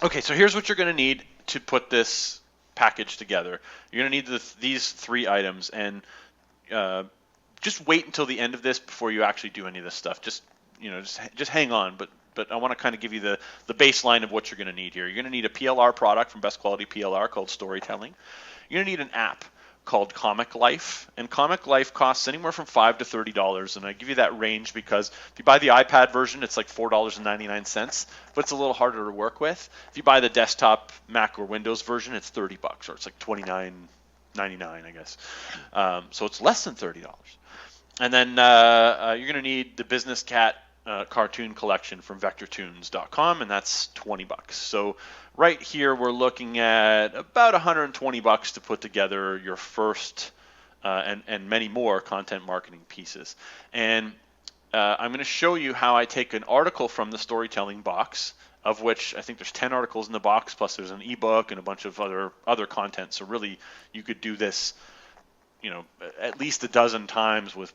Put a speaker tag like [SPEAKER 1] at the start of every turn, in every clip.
[SPEAKER 1] Okay, so here's what you're going to need to put this package together. You're going to need these three items, and uh, just wait until the end of this before you actually do any of this stuff. Just hang on, but I want to kind of give you the baseline of what you're going to need here. You're going to need a PLR product from Best Quality PLR called Storytelling. You're going to need an app called Comic Life, and Comic Life costs anywhere from $5 to $30, and I give you that range because if you buy the iPad version, it's like $4.99, but it's a little harder to work with. If you buy the desktop Mac or Windows version, it's $30, or it's like $29.99, I guess. So it's less than $30. And then you're going to need the Business Cat cartoon collection from vectortoons.com, and that's $20. So right here we're looking at about $120 to put together your first and many more content marketing pieces. And I'm going to show you how I take an article from the storytelling box, of which I think there's 10 articles in the box, plus there's an ebook and a bunch of other content. So really, you could do this, at least a dozen times with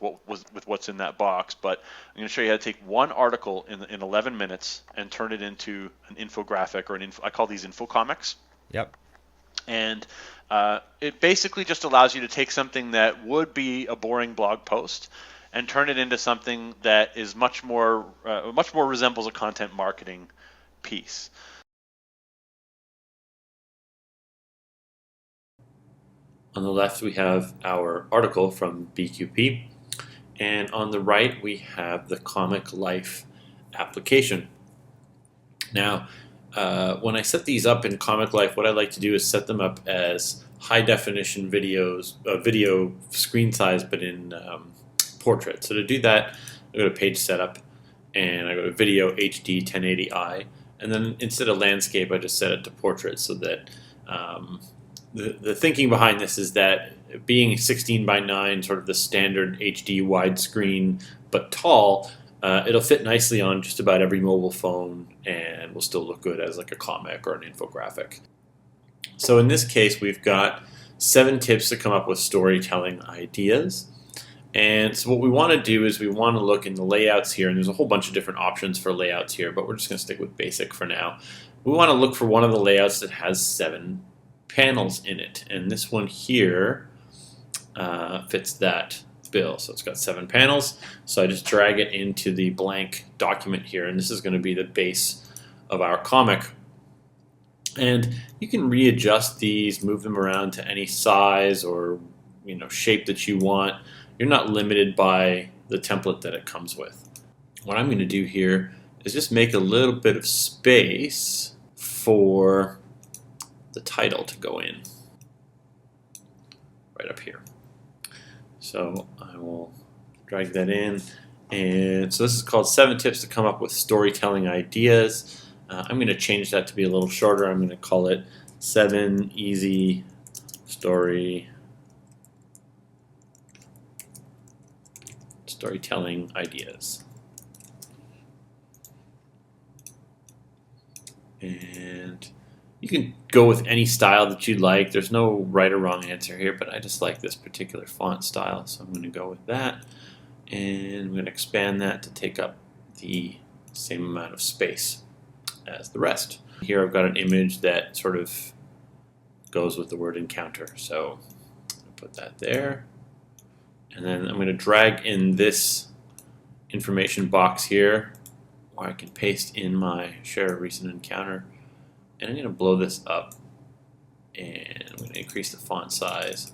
[SPEAKER 1] what's in that box. But I'm going to show you how to take one article in 11 minutes and turn it into an infographic, or I call these infocomics.
[SPEAKER 2] Yep.
[SPEAKER 1] And it basically just allows you to take something that would be a boring blog post and turn it into something that is much more resembles a content marketing piece.
[SPEAKER 3] On the left, we have our article from BQP, and on the right, we have the Comic Life application. Now, when I set these up in Comic Life, what I like to do is set them up as high definition videos, video screen size, but in portrait. So to do that, I go to Page Setup, and I go to Video HD 1080i, and then instead of landscape, I just set it to portrait, so that the thinking behind this is that being 16 by 9, sort of the standard HD widescreen, but tall, it'll fit nicely on just about every mobile phone and will still look good as like a comic or an infographic. So in this case, we've got 7 tips to come up with storytelling ideas. And so what we want to do is we want to look in the layouts here, and there's a whole bunch of different options for layouts here, but we're just going to stick with basic for now. We want to look for one of the layouts that has 7 panels in it, and this one here fits that bill. So it's got 7 panels, so I just drag it into the blank document here, and this is going to be the base of our comic. And you can readjust these, move them around to any size or shape that you want. You're not limited by the template that it comes with. What I'm going to do here is just make a little bit of space for the title to go in right up here. So I will drag that in, and so this is called 7 tips to come up with storytelling ideas. I'm going to change that to be a little shorter. I'm going to call it 7 easy storytelling ideas. And you can go with any style that you'd like. There's no right or wrong answer here, but I just like this particular font style, so I'm going to go with that. And I'm going to expand that to take up the same amount of space as the rest. Here I've got an image that sort of goes with the word encounter, so I'll put that there. And then I'm going to drag in this information box here where I can paste in my share a recent encounter. And I'm going to blow this up, and I'm going to increase the font size.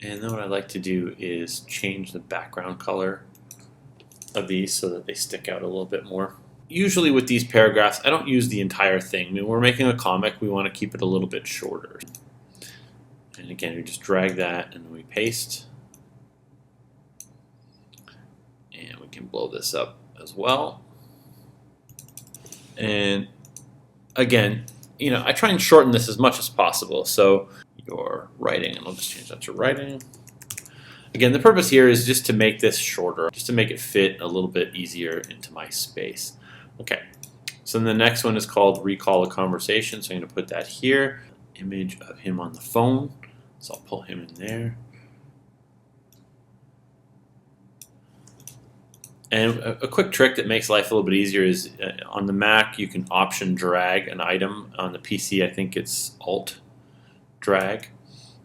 [SPEAKER 3] And then what I like to do is change the background color of these so that they stick out a little bit more. Usually with these paragraphs, I don't use the entire thing. I mean, we're making a comic, we want to keep it a little bit shorter. And again, we just drag that and then we paste. And we can blow this up as well. And again, I try and shorten this as much as possible. So your writing, and I'll just change that to writing. Again, the purpose here is just to make this shorter, just to make it fit a little bit easier into my space. Okay, so then the next one is called Recall a Conversation. So I'm going to put that here. Image of him on the phone. So I'll pull him in there. And a quick trick that makes life a little bit easier is on the Mac, you can option drag an item. On the PC, I think it's Alt drag,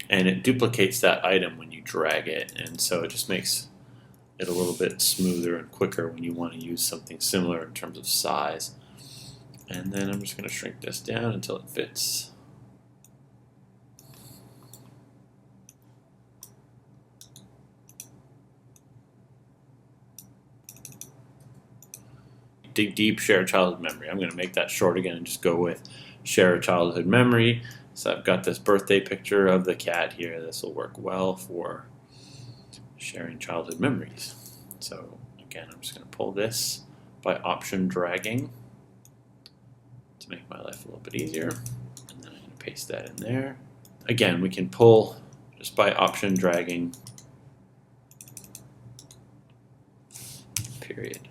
[SPEAKER 3] and it duplicates that item when you drag it. And so it just makes it a little bit smoother and quicker when you want to use something similar in terms of size. And then I'm just going to shrink this down until it fits. Dig deep, share a childhood memory. I'm going to make that short again and just go with share a childhood memory. So I've got this birthday picture of the cat here. This will work well for sharing childhood memories. So again, I'm just going to pull this by option dragging to make my life a little bit easier. And then I'm going to paste that in there. Again, we can pull just by option dragging, period.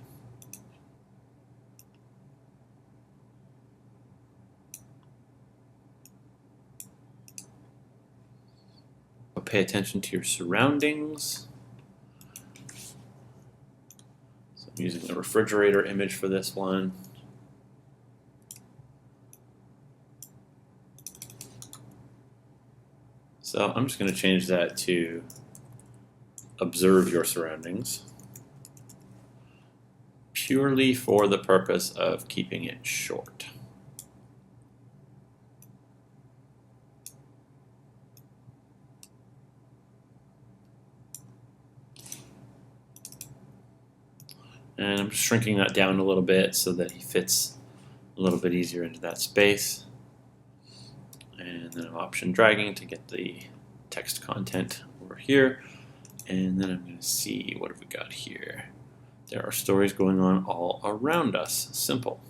[SPEAKER 3] Pay attention to your surroundings. So I'm using the refrigerator image for this one. So I'm just going to change that to observe your surroundings, purely for the purpose of keeping it short. And I'm just shrinking that down a little bit so that he fits a little bit easier into that space. And then I'm option dragging to get the text content over here. And then I'm going to see, what have we got here? There are stories going on all around us. Simple.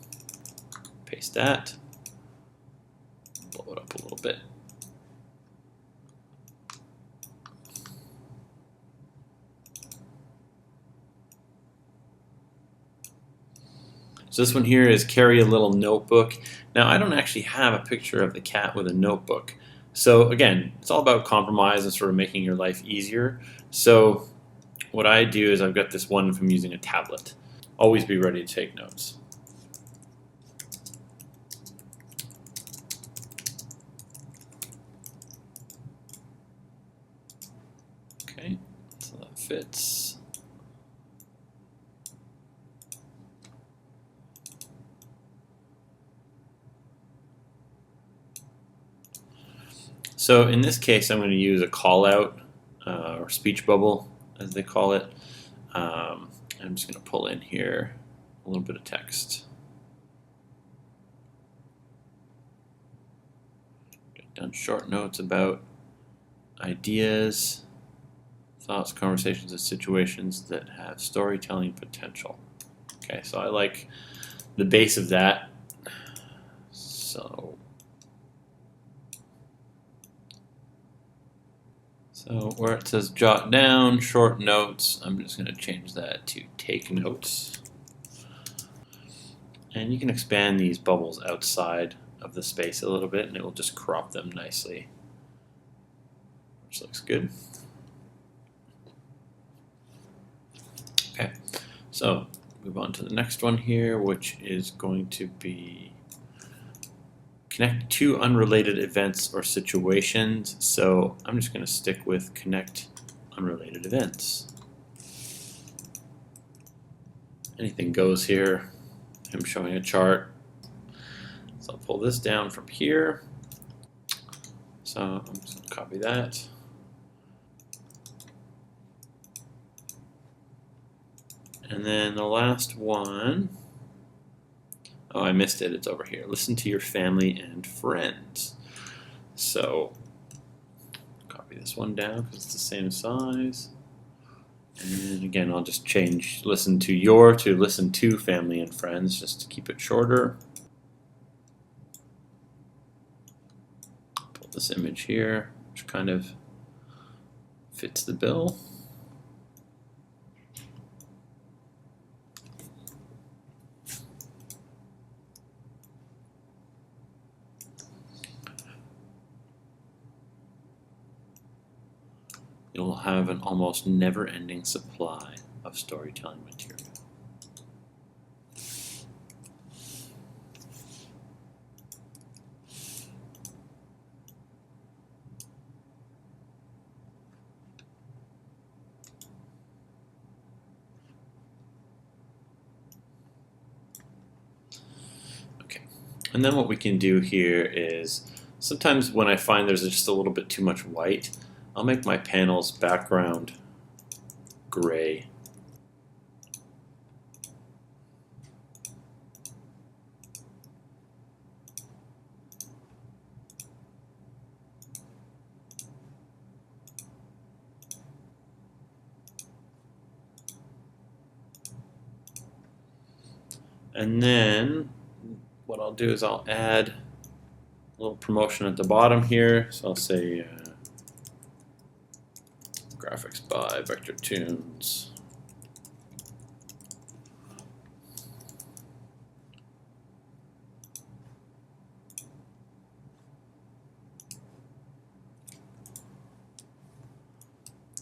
[SPEAKER 3] Paste that. Blow it up a little bit. So this one here is carry a little notebook. Now I don't actually have a picture of the cat with a notebook. So again, it's all about compromise and sort of making your life easier. So what I do is I've got this one from using a tablet. Always be ready to take notes. Okay, so that fits. So in this case, I'm going to use a call out or speech bubble, as they call it. I'm just going to pull in here a little bit of text. Get down short notes about ideas, thoughts, conversations, and situations that have storytelling potential. Okay, so I like the base of that. So where it says jot down, short notes, I'm just going to change that to take notes. And you can expand these bubbles outside of the space a little bit and it will just crop them nicely, which looks good. Okay, so move on to the next one here, which is going to be connect two unrelated events or situations. So I'm just going to stick with connect unrelated events. Anything goes here. I'm showing a chart. So I'll pull this down from here. So I'm just going to copy that. And then the last one, oh, I missed it. It's over here. Listen to your family and friends. So copy this one down because it's the same size. And again, I'll just change listen to your to listen to family and friends just to keep it shorter. Pull this image here, which kind of fits the bill. You'll have an almost never-ending supply of storytelling material. And then what we can do here is, sometimes when I find there's just a little bit too much white, I'll make my panel's background gray. And then what I'll do is I'll add a little promotion at the bottom here. So I'll say graphics by Vector Tunes.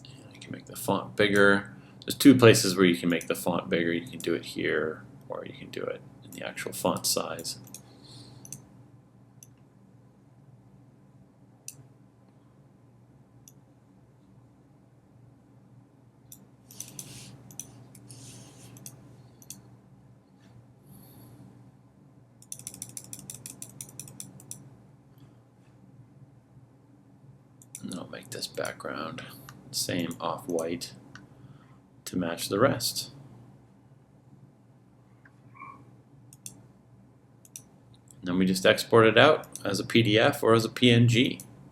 [SPEAKER 3] And I can make the font bigger. There's two places where you can make the font bigger. You can do it here, or you can do it in the actual font size. And then I'll make this background same off-white to match the rest. And then we just export it out as a PDF or as a PNG.